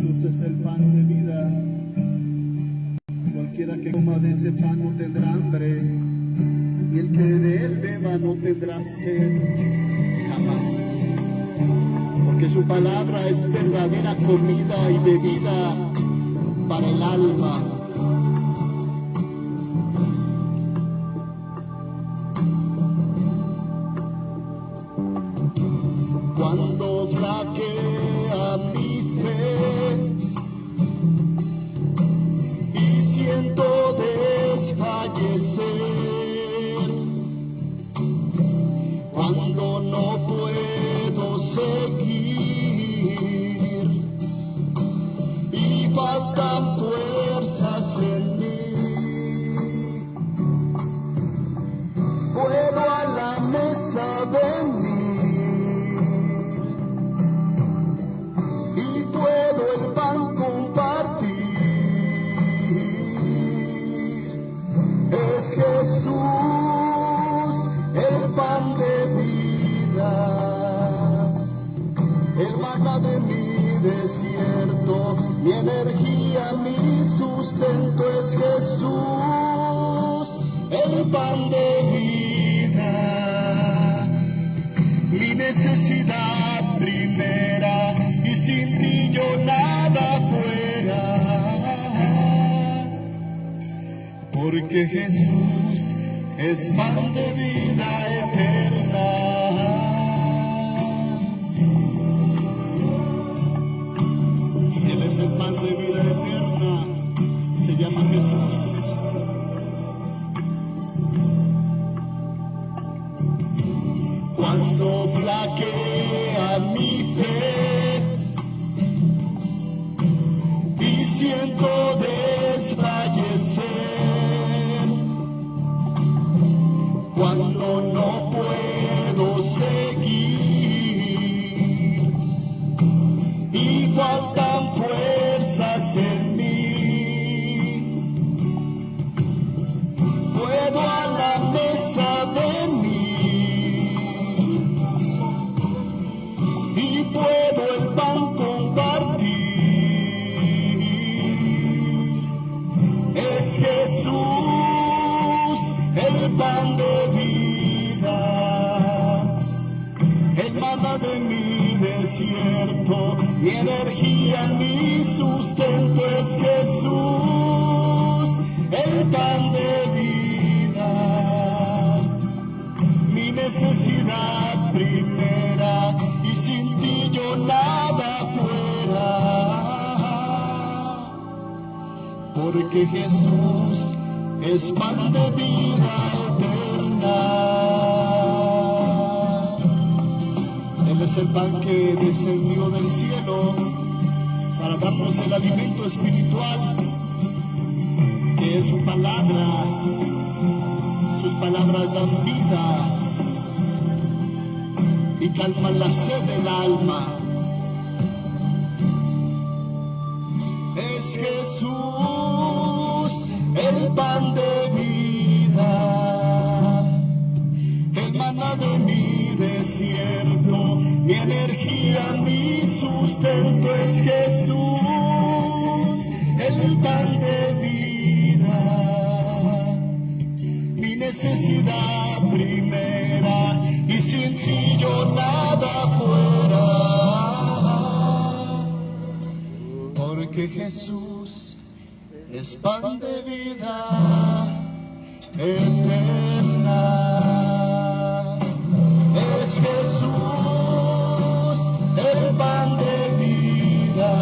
Jesús es el pan de vida. Cualquiera que coma de ese pan no tendrá hambre, y el que de él beba no tendrá sed jamás. Porque su palabra es verdadera comida y bebida para el alma. Cuando flaquea mi fe y siento desfallecer, cuando no puedo seguir y faltan fuerzas en mí, puedo a la mesa venir y puedo el pan compartir. Es Jesús el pan de vida, el maná de mi desierto, mi energía, mi sustento. Es Jesús el pan de vida, mi necesidad primera, y sin ti yo nada fuera. Porque Jesús es pan de vida eterna. Él es el pan de vida eterna, se llama Jesús. Cuando flaquea mi fe y siento desfallecer, cuando no puedo seguir y faltan fuerzas en mí, puedo a la mesa venir y puedo el pan compartir. Es Jesús el pan de vida, el maná de mi desierto, mi energía, mi sustento. Es Jesús el pan de vida, mi necesidad primera, y sin ti yo nada fuera. Porque Jesús es pan de vida eterna. Él es el pan que descendió del cielo para darnos el alimento espiritual, que es su palabra. Sus palabras dan vida y calman la sed del alma. Es Jesús el pan de vida, el maná de mi desierto, mi energía, mi sustento. Es Jesús el pan de vida, mi necesidad primera, y sin ti yo nada fuera. Porque Jesús es pan de vida eterna. Es Jesús el pan de vida,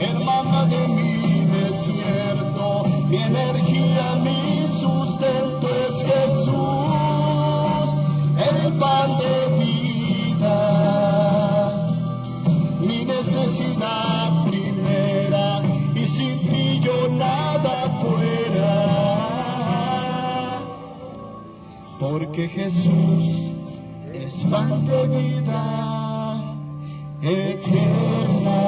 el maná de mi desierto, mi energía, mi sustento. Es Jesús el pan de vida, mi necesidad primera, y sin ti yo nada fuera. Porque Jesús es pan de vida eterna.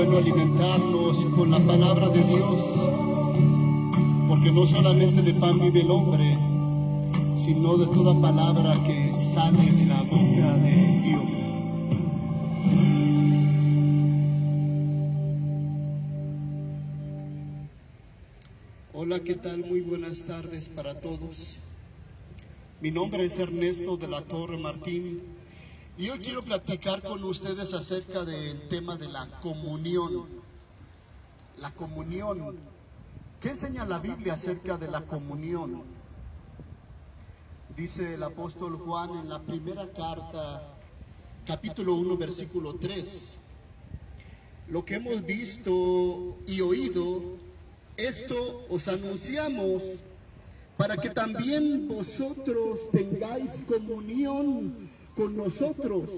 bueno alimentarnos con la palabra de Dios, porque no solamente de pan vive el hombre, sino de toda palabra que sale de la boca de Dios. Hola, ¿qué tal? Muy buenas tardes para todos. Mi nombre es Ernesto de la Torre Martín y hoy quiero platicar con ustedes acerca del tema de la comunión. La comunión. ¿Qué enseña la Biblia acerca de la comunión? Dice el apóstol Juan en la primera carta, capítulo 1, versículo 3. Lo que hemos visto y oído, esto os anunciamos para que también vosotros tengáis comunión con nosotros.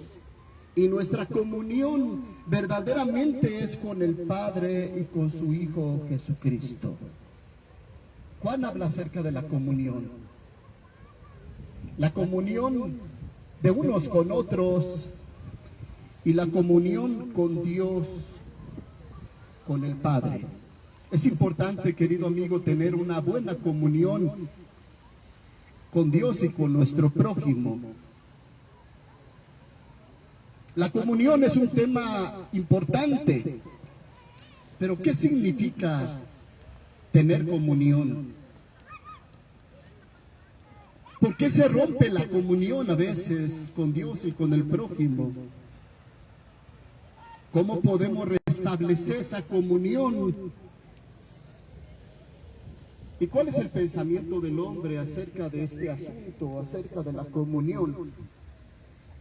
Y nuestra comunión verdaderamente es con el Padre y con su Hijo Jesucristo. Juan habla acerca de la comunión. La comunión de unos con otros y la comunión con Dios, con el Padre. Es importante, querido amigo, tener una buena comunión con Dios y con nuestro prójimo. La comunión es un tema importante, pero ¿qué significa tener comunión? ¿Por qué se rompe la comunión a veces con Dios y con el prójimo? ¿Cómo podemos restablecer esa comunión? ¿Y cuál es el pensamiento del hombre acerca de este asunto, acerca de la comunión?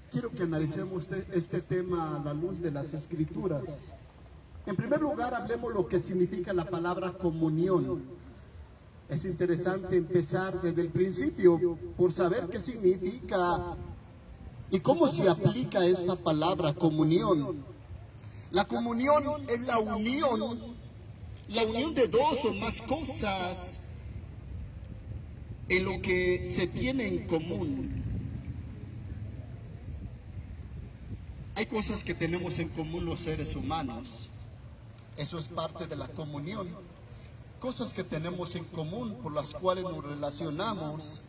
Quiero que analicemos este tema a la luz de las Escrituras. En primer lugar, hablemos lo que significa la palabra comunión. Es interesante empezar desde el principio por saber qué significa y cómo se aplica esta palabra comunión. La comunión es la unión de dos o más cosas en lo que se tiene en común. Hay cosas que tenemos en común los seres humanos. Eso es parte de la comunión. Cosas que tenemos en común por las cuales nos relacionamos.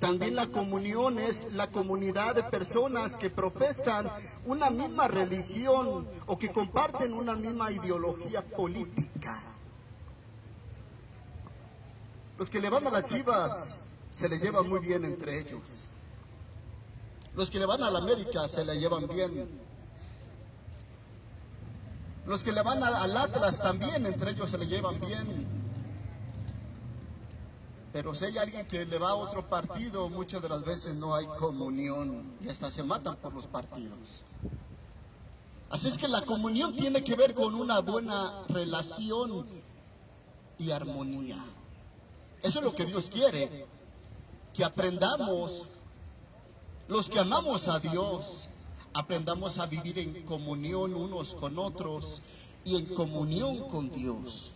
También la comunión es la comunidad de personas que profesan una misma religión o que comparten una misma ideología política. Los que le van a las Chivas se le llevan muy bien entre ellos. Los que le van a la América se le llevan bien. Los que le van al Atlas también entre ellos se le llevan bien. Pero si hay alguien que le va a otro partido, muchas de las veces no hay comunión y hasta se matan por los partidos. Así es que la comunión tiene que ver con una buena relación y armonía. Eso es lo que Dios quiere, que aprendamos, los que amamos a Dios, aprendamos a vivir en comunión unos con otros y en comunión con Dios.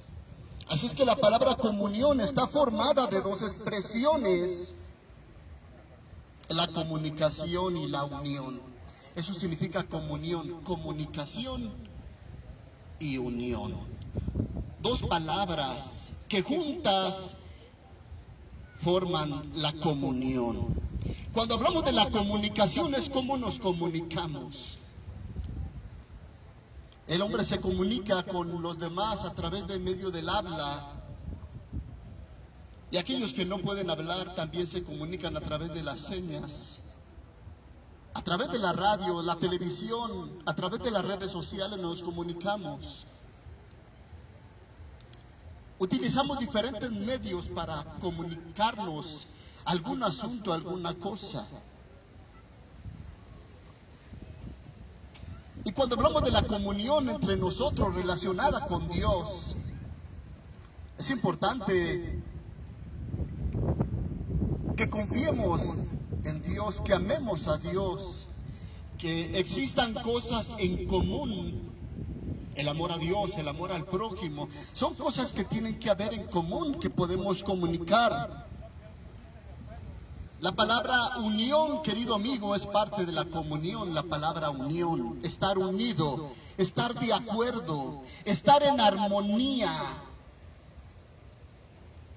Así es que la palabra comunión está formada de dos expresiones: la comunicación y la unión. Eso significa comunión, comunicación y unión. Dos palabras que juntas forman la comunión. Cuando hablamos de la comunicación es cómo nos comunicamos. El hombre se comunica con los demás a través del medio del habla. Y aquellos que no pueden hablar también se comunican a través de las señas. A través de la radio, la televisión, a través de las redes sociales nos comunicamos. Utilizamos diferentes medios para comunicarnos algún asunto, alguna cosa. Y cuando hablamos de la comunión entre nosotros relacionada con Dios, es importante que confiemos en Dios, que amemos a Dios, que existan cosas en común. El amor a Dios, el amor al prójimo, son cosas que tienen que haber en común, que podemos comunicar. La palabra unión, querido amigo, es parte de la comunión. La palabra unión, estar unido, estar de acuerdo, estar en armonía.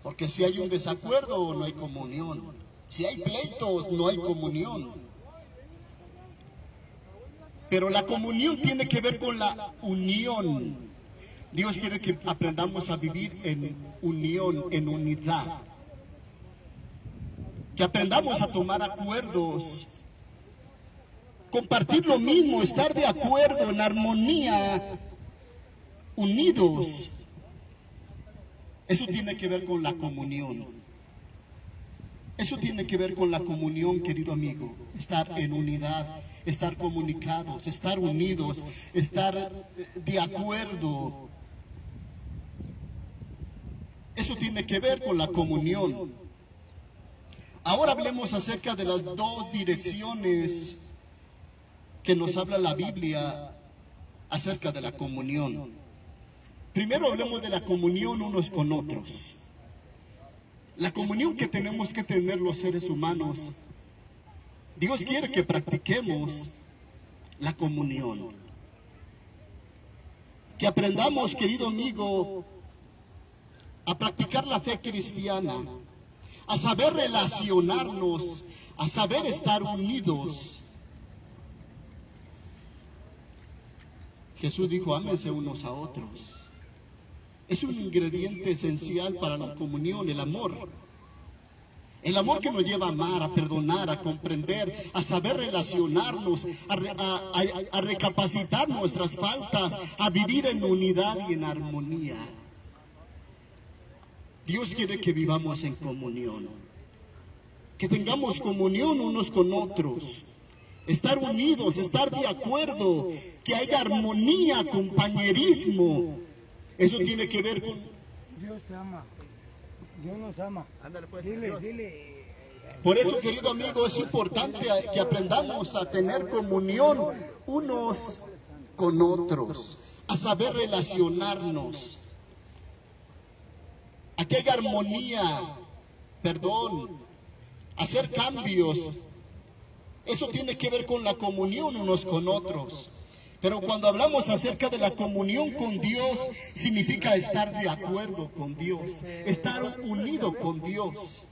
Porque si hay un desacuerdo, no hay comunión. Si hay pleitos, no hay comunión. Pero la comunión tiene que ver con la unión. Dios quiere que aprendamos a vivir en unión, en unidad. Que aprendamos a tomar acuerdos, compartir lo mismo, estar de acuerdo, en armonía, unidos. Eso tiene que ver con la comunión. Eso tiene que ver con la comunión, querido amigo. Estar en unidad, estar comunicados, estar unidos, estar de acuerdo. Eso tiene que ver con la comunión. Ahora hablemos acerca de las dos direcciones que nos habla la Biblia acerca de la comunión. Primero hablemos de la comunión unos con otros. La comunión que tenemos que tener los seres humanos. Dios quiere que practiquemos la comunión. Que aprendamos, querido amigo, a practicar la fe cristiana, a saber relacionarnos, a saber estar unidos. Jesús dijo, ámense unos a otros. Es un ingrediente esencial para la comunión, el amor. El amor que nos lleva a amar, a perdonar, a comprender, a saber relacionarnos, a recapacitar nuestras faltas, a vivir en unidad y en armonía. Dios quiere que vivamos en comunión, que tengamos comunión unos con otros, estar unidos, estar de acuerdo, que haya armonía, compañerismo. Eso tiene que ver con... Dios te ama, Dios nos ama. Ándale pues, Dile. Por eso, querido amigo, es importante que aprendamos a tener comunión unos con otros, a saber relacionarnos, a que haya armonía, perdón, hacer cambios. Eso tiene que ver con la comunión unos con otros. Pero cuando hablamos acerca de la comunión con Dios, significa estar de acuerdo con Dios, estar unido con Dios,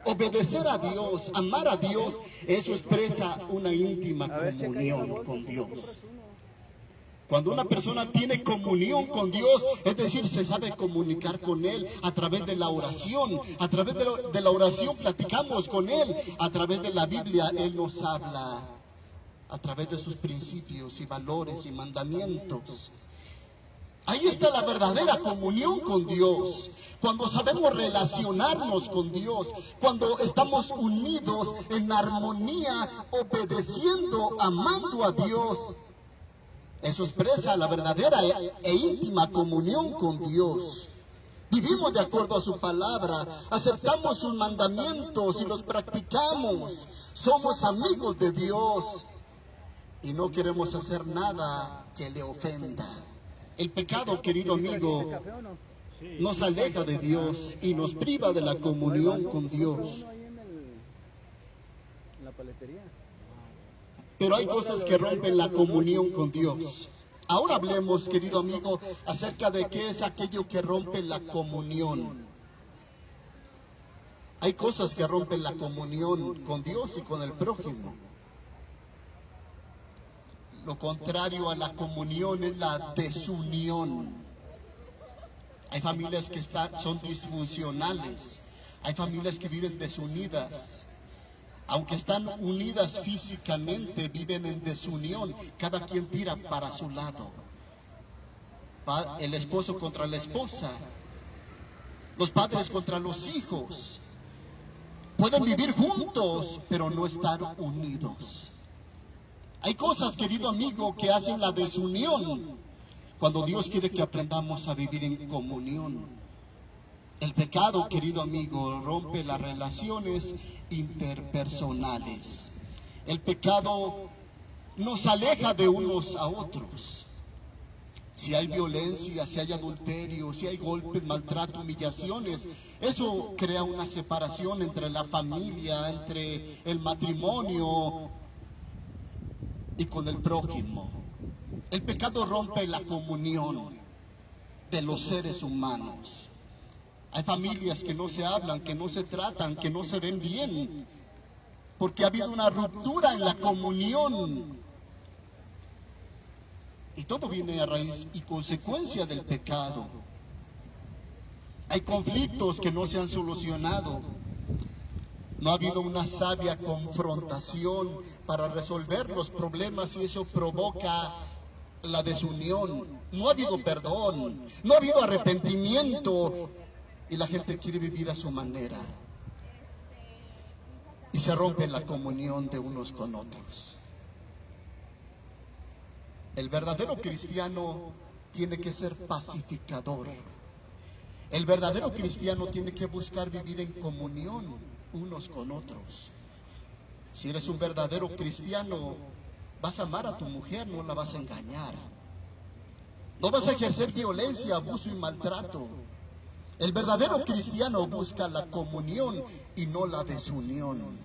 obedecer a Dios, amar a Dios. Eso expresa una íntima comunión con Dios. Cuando una persona tiene comunión con Dios, es decir, se sabe comunicar con Él a través de la oración. A través de la oración platicamos con Él. A través de la Biblia Él nos habla. A través de sus principios y valores y mandamientos. Ahí está la verdadera comunión con Dios. Cuando sabemos relacionarnos con Dios, cuando estamos unidos en armonía, obedeciendo, amando a Dios. Eso expresa la verdadera e íntima comunión con Dios. Vivimos de acuerdo a su palabra, aceptamos sus mandamientos y los practicamos. Somos amigos de Dios y no queremos hacer nada que le ofenda. El pecado, querido amigo, nos aleja de Dios y nos priva de la comunión con Dios. Pero hay cosas que rompen la comunión con Dios. Ahora hablemos, querido amigo, acerca de qué es aquello que rompe la comunión. Hay cosas que rompen la comunión con Dios y con el prójimo. Lo contrario a la comunión es la desunión. Hay familias que son disfuncionales. Hay familias que viven desunidas. Aunque están unidas físicamente, viven en desunión. Cada quien tira para su lado. El esposo contra la esposa. Los padres contra los hijos. Pueden vivir juntos, pero no estar unidos. Hay cosas, querido amigo, que hacen la desunión. Cuando Dios quiere que aprendamos a vivir en comunión. El pecado, querido amigo, rompe las relaciones interpersonales. El pecado nos aleja de unos a otros. Si hay violencia, si hay adulterio, si hay golpes, maltrato, humillaciones, eso crea una separación entre la familia, entre el matrimonio y con el prójimo. El pecado rompe la comunión de los seres humanos. Hay familias que no se hablan, que no se tratan, que no se ven bien, porque ha habido una ruptura en la comunión. Y todo viene a raíz y consecuencia del pecado. Hay conflictos que no se han solucionado. No ha habido una sabia confrontación para resolver los problemas y eso provoca la desunión. No ha habido perdón, no ha habido arrepentimiento y la gente quiere vivir a su manera. Y se rompe la comunión de unos con otros. El verdadero cristiano tiene que ser pacificador. El verdadero cristiano tiene que buscar vivir en comunión unos con otros. Si eres un verdadero cristiano, vas a amar a tu mujer, no la vas a engañar. No vas a ejercer violencia, abuso y maltrato. El verdadero cristiano busca la comunión y no la desunión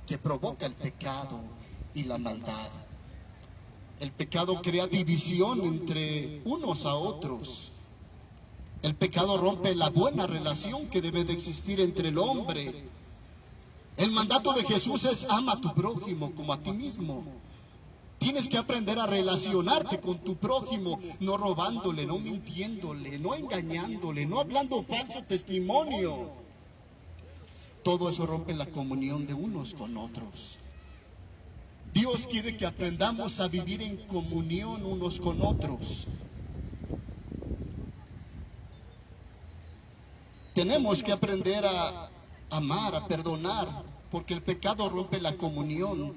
que provoca el pecado y la maldad. El pecado crea división entre unos a otros. El pecado rompe la buena relación que debe de existir entre el hombre. El mandato de Jesús es ama a tu prójimo como a ti mismo. Tienes que aprender a relacionarte con tu prójimo, no robándole, no mintiéndole, no engañándole, no hablando falso testimonio. Todo eso rompe la comunión de unos con otros. Dios quiere que aprendamos a vivir en comunión unos con otros. Tenemos que aprender a amar, a perdonar, porque el pecado rompe la comunión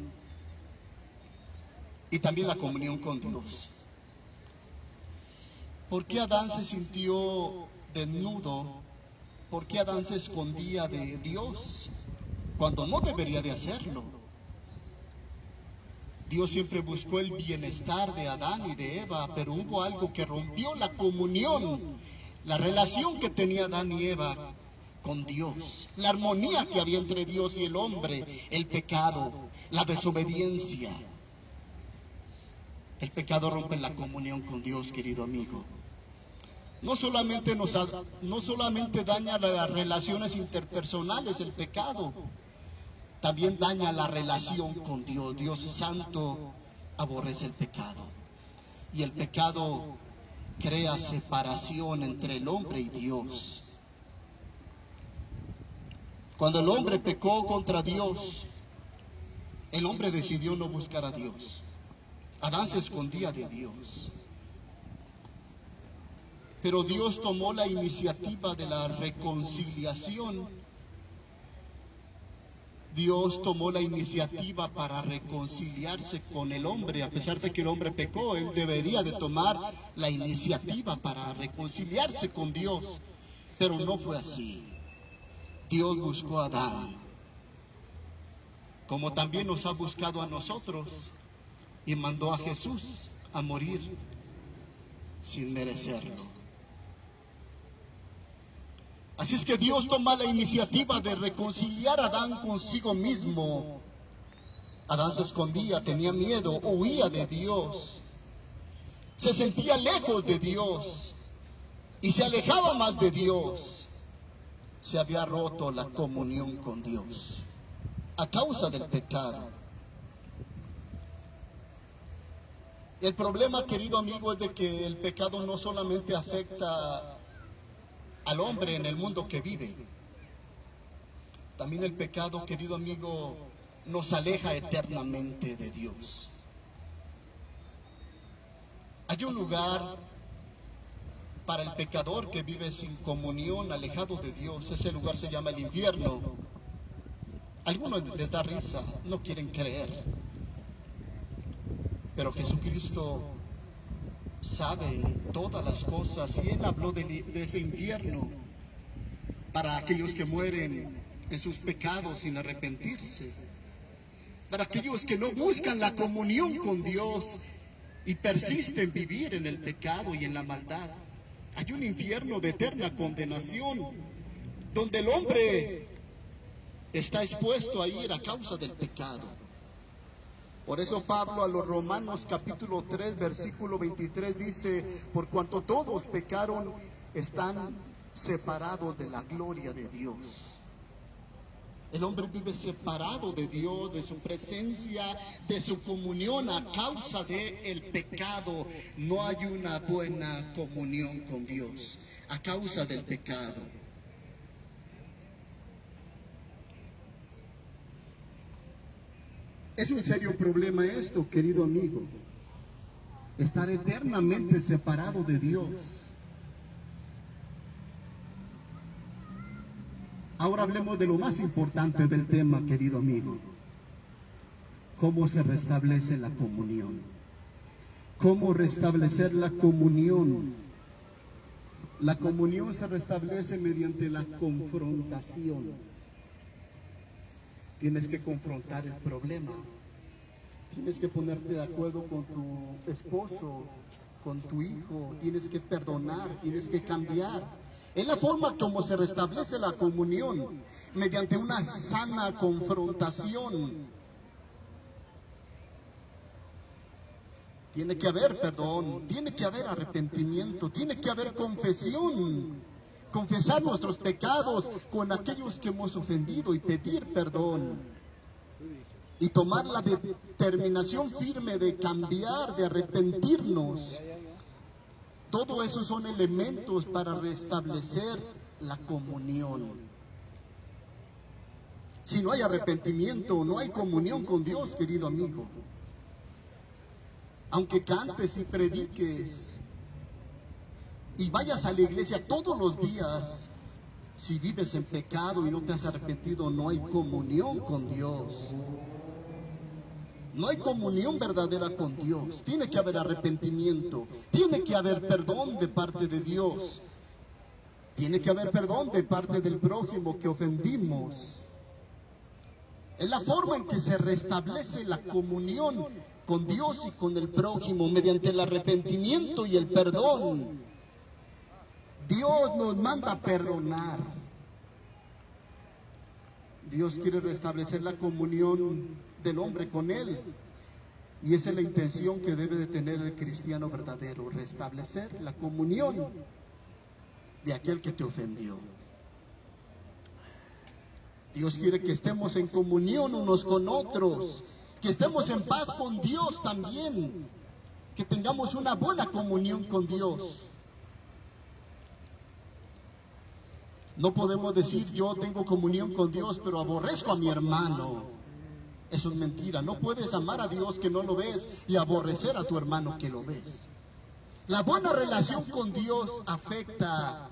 y también la comunión con Dios. ¿Por qué Adán se sintió desnudo? ¿Por qué Adán se escondía de Dios cuando no debería de hacerlo? Dios siempre buscó el bienestar de Adán y de Eva, pero hubo algo que rompió la comunión, la relación que tenía Adán y Eva con Dios, la armonía que había entre Dios y el hombre, el pecado, la desobediencia. El pecado rompe la comunión con Dios, querido amigo. No solamente daña las relaciones interpersonales el pecado, también daña la relación con Dios. Dios santo aborrece el pecado. Y el pecado crea separación entre el hombre y Dios. Cuando el hombre pecó contra Dios, el hombre decidió no buscar a Dios. Adán se escondía de Dios. Pero Dios tomó la iniciativa de la reconciliación. Dios tomó la iniciativa para reconciliarse con el hombre. A pesar de que el hombre pecó, él debería de tomar la iniciativa para reconciliarse con Dios. Pero no fue así. Dios buscó a Adán, como también nos ha buscado a nosotros, y mandó a Jesús a morir sin merecerlo. Así es que Dios toma la iniciativa de reconciliar a Adán consigo mismo. Adán se escondía, tenía miedo, huía de Dios, se sentía lejos de Dios y se alejaba más de Dios. Se había roto la comunión con Dios a causa del pecado. El problema, querido amigo, es de que el pecado no solamente afecta al hombre en el mundo que vive. También el pecado, querido amigo, nos aleja eternamente de Dios. Hay un lugar para el pecador que vive sin comunión, alejado de Dios. Ese lugar se llama el infierno. A algunos les da risa, no quieren creer. Pero Jesucristo sabe todas las cosas y Él habló de ese infierno para aquellos que mueren en sus pecados sin arrepentirse, para aquellos que no buscan la comunión con Dios y persiste en vivir en el pecado y en la maldad, hay un infierno de eterna condenación, donde el hombre está expuesto a ir a causa del pecado. Por eso Pablo a los Romanos capítulo 3 versículo 23 dice: por cuanto todos pecaron, están separados de la gloria de Dios. El hombre vive separado de Dios, de su presencia, de su comunión a causa del pecado. No hay una buena comunión con Dios a causa del pecado. Es un serio problema esto, querido amigo. Estar eternamente separado de Dios. Ahora hablemos de lo más importante del tema, querido amigo. ¿Cómo se restablece la comunión? ¿Cómo restablecer la comunión? La comunión se restablece mediante la confrontación. Tienes que confrontar el problema. Tienes que ponerte de acuerdo con tu esposo, con tu hijo. Tienes que perdonar, tienes que cambiar. Es la forma como se restablece la comunión, mediante una sana confrontación. Tiene que haber perdón, tiene que haber arrepentimiento, tiene que haber confesión. Confesar nuestros pecados con aquellos que hemos ofendido y pedir perdón. Y tomar la determinación firme de cambiar, de arrepentirnos. Todo eso son elementos para restablecer la comunión. Si no hay arrepentimiento, no hay comunión con Dios, querido amigo. Aunque cantes y prediques y vayas a la iglesia todos los días, si vives en pecado y no te has arrepentido, no hay comunión con Dios. No hay comunión verdadera con Dios. Tiene que haber arrepentimiento. Tiene que haber perdón de parte de Dios. Tiene que haber perdón de parte del prójimo que ofendimos. Es la forma en que se restablece la comunión con Dios y con el prójimo, mediante el arrepentimiento y el perdón. Dios nos manda a perdonar. Dios quiere restablecer la comunión del hombre con Él, y esa es la intención que debe de tener el cristiano verdadero: restablecer la comunión de aquel que te ofendió. Dios quiere que estemos en comunión unos con otros, que estemos en paz con Dios también, que tengamos una buena comunión con Dios. No podemos decir: yo tengo comunión con Dios, pero aborrezco a mi hermano. Eso es mentira. No puedes amar a Dios que no lo ves y aborrecer a tu hermano que lo ves. La buena relación con Dios afecta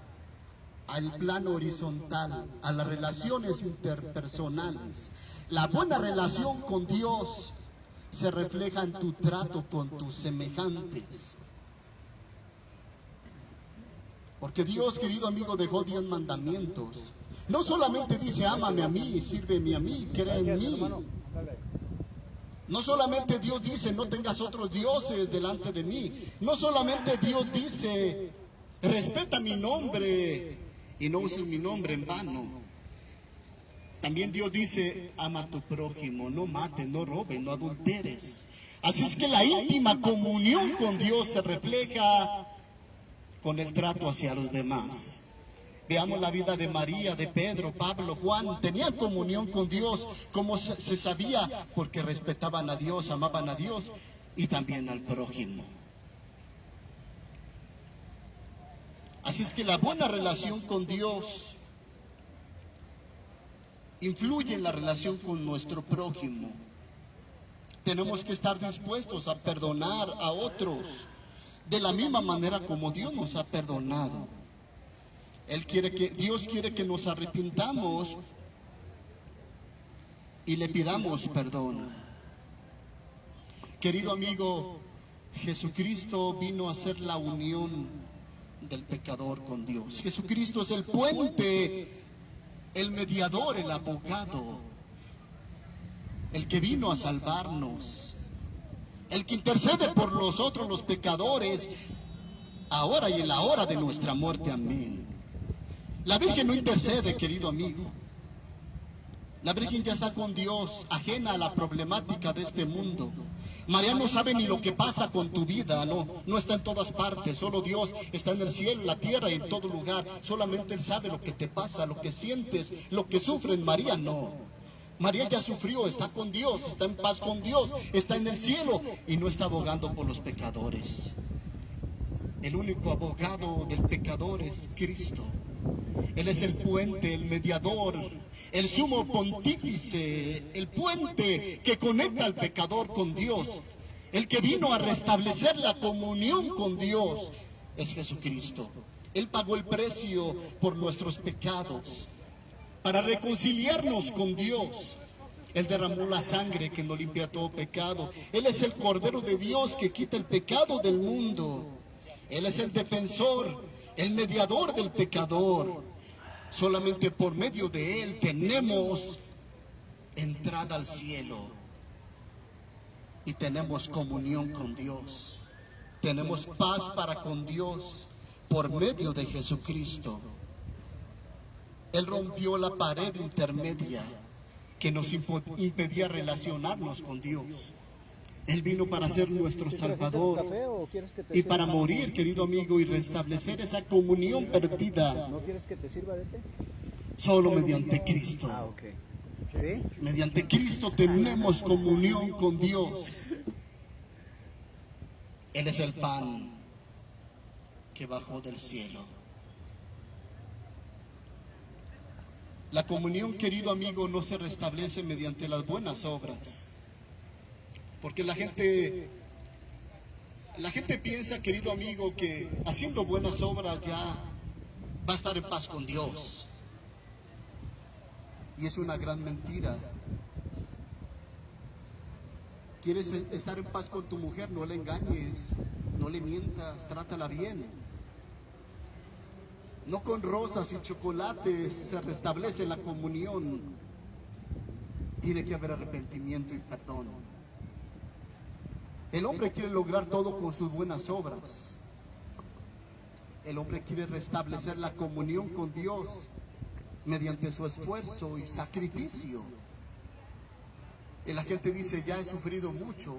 al plano horizontal, a las relaciones interpersonales. La buena relación con Dios se refleja en tu trato con tus semejantes. Porque Dios, querido amigo, dejó 10 mandamientos. No solamente dice: ámame a mí, sírveme a mí, cree en mí. No solamente Dios dice: no tengas otros dioses delante de mí. No solamente Dios dice: respeta mi nombre y no uses mi nombre en vano. También Dios dice: ama a tu prójimo, no mates, no robes, no adulteres. Así es que la íntima comunión con Dios se refleja con el trato hacia los demás. Veamos la vida de María, de Pedro, Pablo, Juan. Tenían comunión con Dios, como se sabía, porque respetaban a Dios, amaban a Dios y también al prójimo. Así es que la buena relación con Dios influye en la relación con nuestro prójimo. Tenemos que estar dispuestos a perdonar a otros de la misma manera como Dios nos ha perdonado. Dios quiere que nos arrepintamos y le pidamos perdón. Querido amigo, Jesucristo vino a hacer la unión del pecador con Dios. Jesucristo es el puente, el mediador, el abogado, el que vino a salvarnos. el que intercede por nosotros los pecadores, ahora y en la hora de nuestra muerte. Amén. La Virgen no intercede, querido amigo. La Virgen ya está con Dios, ajena a la problemática de este mundo. María no sabe ni lo que pasa con tu vida, no está en todas partes. Solo Dios está en el cielo, en la tierra y en todo lugar. Solamente Él sabe lo que te pasa, lo que sientes, lo que sufren. María no. María ya sufrió, está con Dios, está en paz con Dios, está en el cielo y no está abogando por los pecadores. El único abogado del pecador es Cristo. Él es el puente, el mediador, el sumo pontífice, el puente que conecta al pecador con Dios. El que vino a restablecer la comunión con Dios es Jesucristo. Él pagó el precio por nuestros pecados para reconciliarnos con Dios. Él derramó la sangre que nos limpia todo pecado. Él es el Cordero de Dios que quita el pecado del mundo. Él es el defensor, el mediador del pecador. Solamente por medio de Él tenemos entrada al cielo y tenemos comunión con Dios. Tenemos paz para con Dios por medio de Jesucristo. Él rompió la pared intermedia que nos impedía relacionarnos con Dios. Él vino para ser nuestro Salvador y para morir, querido amigo, y restablecer esa comunión perdida. ¿No quieres que te sirva de este? Solo mediante Cristo. Ah, ok. ¿Sí? Mediante Cristo tenemos comunión con Dios. Él es el pan que bajó del cielo. La comunión, querido amigo, no se restablece mediante las buenas obras. Porque la gente piensa, querido amigo, que haciendo buenas obras ya va a estar en paz con Dios. Y es una gran mentira. ¿Quieres estar en paz con tu mujer? No le engañes, no le mientas, trátala bien. No con rosas y chocolates se restablece la comunión. Tiene que haber arrepentimiento y perdón. El hombre quiere lograr todo con sus buenas obras. El hombre quiere restablecer la comunión con Dios mediante su esfuerzo y sacrificio. Y la gente dice, ya he sufrido mucho,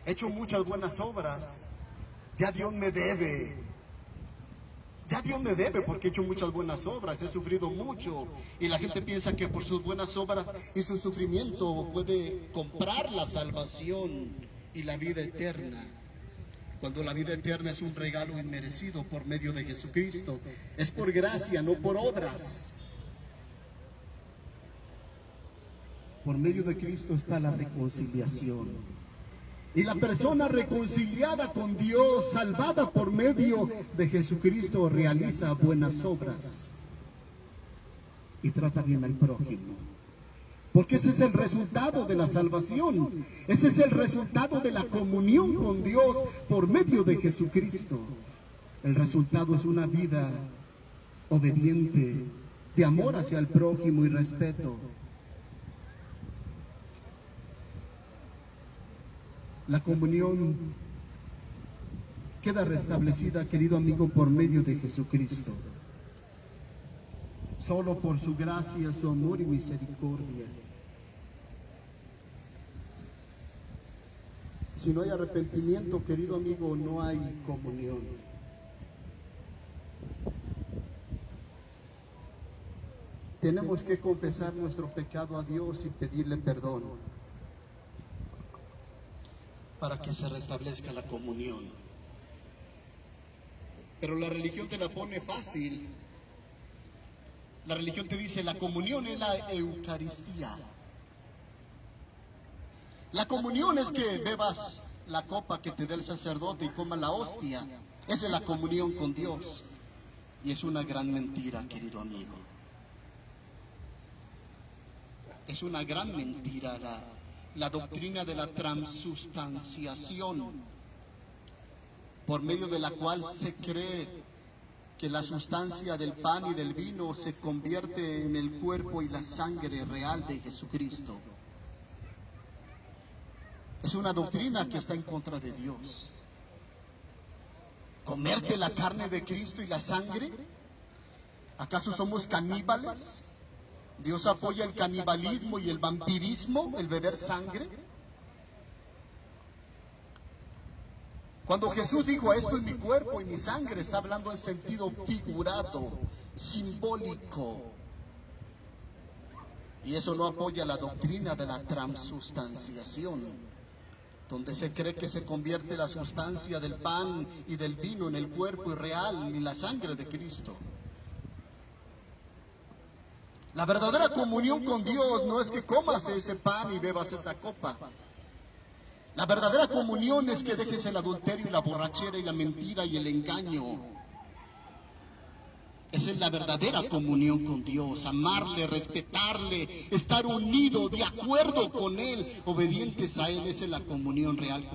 he hecho muchas buenas obras, ya Dios me debe. Ya Dios me debe porque he hecho muchas buenas obras, he sufrido mucho. Y la gente piensa que por sus buenas obras y su sufrimiento puede comprar la salvación y la vida eterna. Cuando la vida eterna es un regalo inmerecido por medio de Jesucristo. Es por gracia, no por obras. Por medio de Cristo está la reconciliación. Y la persona reconciliada con Dios, salvada por medio de Jesucristo, realiza buenas obras y trata bien al prójimo. Porque ese es el resultado de la salvación. Ese es el resultado de la comunión con Dios por medio de Jesucristo. El resultado es una vida obediente, de amor hacia el prójimo y respeto. La comunión queda restablecida, querido amigo, por medio de Jesucristo. Solo por su gracia, su amor y misericordia. Si no hay arrepentimiento, querido amigo, no hay comunión. Tenemos que confesar nuestro pecado a Dios y pedirle perdón para que se restablezca la comunión. Pero la religión te la pone fácil. La religión te dice, la comunión es la Eucaristía. La comunión es que bebas la copa que te dé el sacerdote y comas la hostia. Esa es la comunión con Dios. Y es una gran mentira, querido amigo. Es una gran mentira la doctrina de la transustanciación, por medio de la cual se cree que la sustancia del pan y del vino se convierte en el cuerpo y la sangre real de Jesucristo. Es una doctrina que está en contra de Dios. ¿Comerte la carne de Cristo y la sangre? ¿Acaso somos caníbales? ¿Dios apoya el canibalismo y el vampirismo, el beber sangre? Cuando Jesús dijo, esto es mi cuerpo y mi sangre, está hablando en sentido figurado, simbólico. Y eso no apoya la doctrina de la transustanciación, donde se cree que se convierte la sustancia del pan y del vino en el cuerpo irreal y la sangre de Cristo. La verdadera comunión con Dios no es que comas ese pan y bebas esa copa. La verdadera comunión es que dejes el adulterio y la borrachera y la mentira y el engaño. Esa es la verdadera comunión con Dios, amarle, respetarle, estar unido, de acuerdo con Él, obedientes a Él. Esa es la comunión real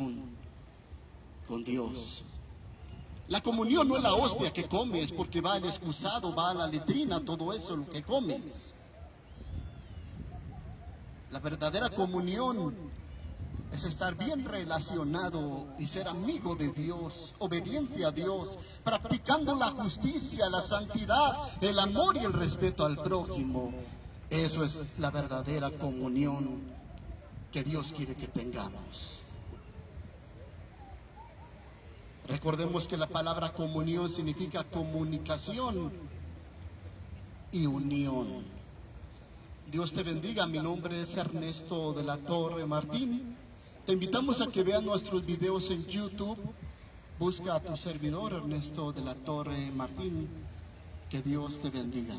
con Dios. La comunión no es la hostia que comes, porque va al excusado, va a la letrina, todo eso lo que comes. La verdadera comunión es estar bien relacionado y ser amigo de Dios, obediente a Dios, practicando la justicia, la santidad, el amor y el respeto al prójimo. Eso es la verdadera comunión que Dios quiere que tengamos. Recordemos que la palabra comunión significa comunicación y unión. Dios te bendiga. Mi nombre es Ernesto de la Torre Martín. Te invitamos a que veas nuestros videos en YouTube. Busca a tu servidor Ernesto de la Torre Martín. Que Dios te bendiga.